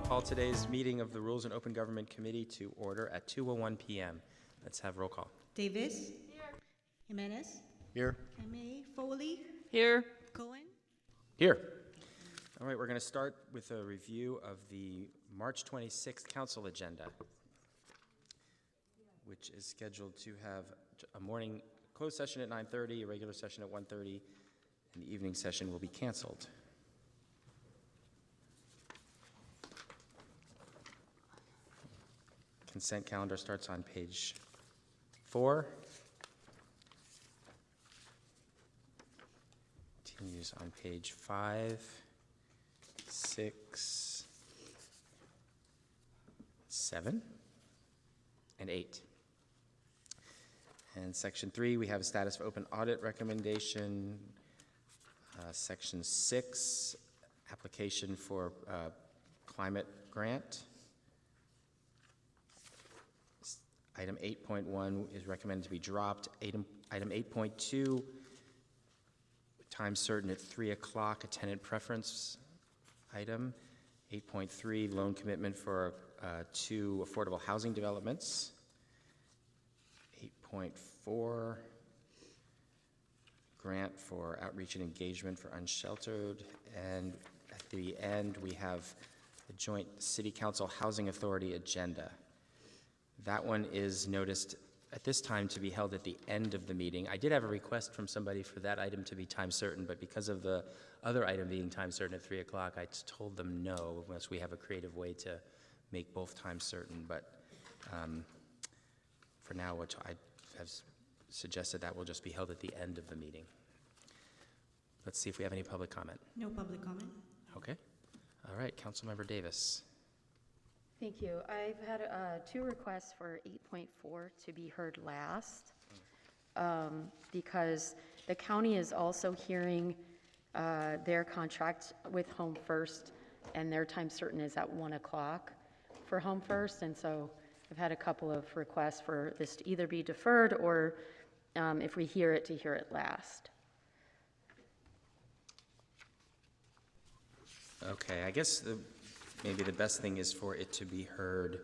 call today's meeting of the Rules and Open Government Committee to order at 2:01 p.m. Let's have roll call. Davis? Here. Jimenez? Here. Kame? Foley? Here. Cohen? Here. All right, we're going to start with a review of the March 26th council agenda, which is scheduled to have a morning closed session at 9:30, a regular session at 1:30, and the evening session will be canceled. Consent calendar starts on page 4. Continues on page 5, 6, 7, and 8. And section 3, we have a status of open audit recommendation. Section 6, application for climate grant. Item 8.1 is recommended to be dropped. Item 8.2, time certain at 3 o'clock, a tenant preference item. 8.3, loan commitment for 2 affordable housing developments. 8.4, grant for outreach and engagement for unsheltered. And at the end, we have the joint City Council Housing Authority agenda. That one is noticed at this time to be held at the end of the meeting. I did have a request from somebody for that item to be time certain, but because of the other item being time certain at 3 o'clock, I told them no, unless we have a creative way to make both times certain. But for now, which I have suggested that will just be held at the end of the meeting. Let's see if we have any public comment. No public comment. Okay. All right, Councilmember Davis. Thank you. I've had 2 requests for 8.4 to be heard last because the county is also hearing their contract with Home First, and their time certain is at 1 o'clock for Home First. And so I've had a couple of requests for this to either be deferred or if we hear it, to hear it last. Okay, I guess maybe the best thing is for it to be heard.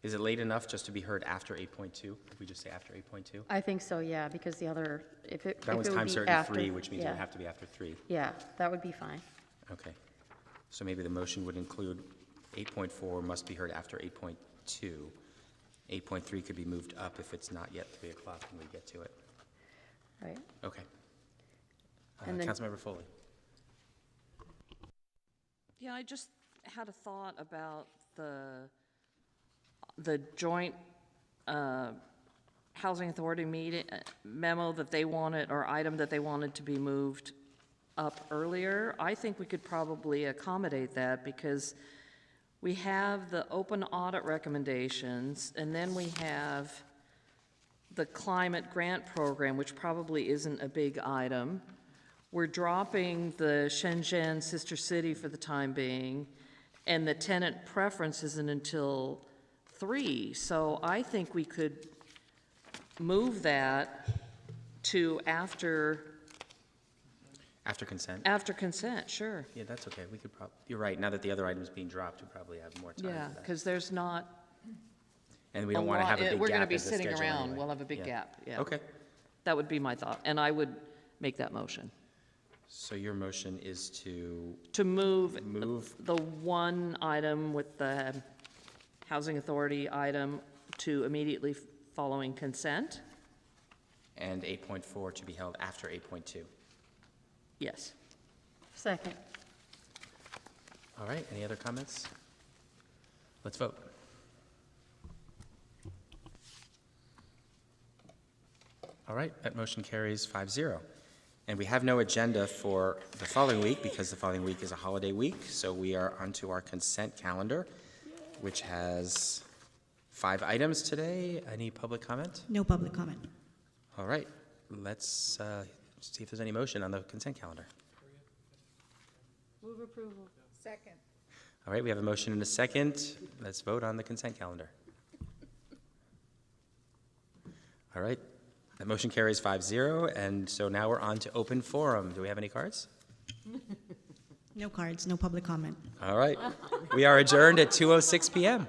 Is it late enough just to be heard after 8.2? Did we just say after 8.2? I think so, yeah, because the other, That one's time certain 3, which means it would have to be after 3. Yeah, that would be fine. Okay. So maybe the motion would include 8.4 must be heard after 8.2. 8.3 could be moved up if it's not yet 3 o'clock when we get to it. Right. Okay. And then- Councilmember Foley. Yeah, I just had a thought about the joint housing authority meeting memo that they wanted, or item that they wanted to be moved up earlier. I think we could probably accommodate that because we have the open audit recommendations, and then we have the climate grant program, which probably isn't a big item. We're dropping the Shenzhen sister city for the time being, and the tenant preference isn't until 3. So I think we could move that to after consent? After consent, sure. Yeah, that's okay. We could probably, you're right, now that the other item's being dropped, we probably have more time Yeah, for that. because there's not And we don't want to have a big gap we're going to in be the sitting schedule around. anyway. We'll have a big Yeah. gap, yeah. Okay. That would be my thought, and I would make that motion. So your motion is to To move move the one item with the housing authority item to immediately following consent? and 8.4 to be held after 8.2. Yes. Second. All right, any other comments? Let's vote. All right, that motion carries 5-0. And we have no agenda for the following week because the following week is a holiday week. So we are onto our consent calendar, which has 5 items today. Any public comment? No public comment. All right, let's see if there's any motion on the consent calendar. Move approval. Second. All right, we have a motion and a second. Let's vote on the consent calendar. All right, that motion carries 5-0, and so now we're on to open forum. Do we have any cards? No cards, no public comment. All right. We are adjourned at 2:06 PM.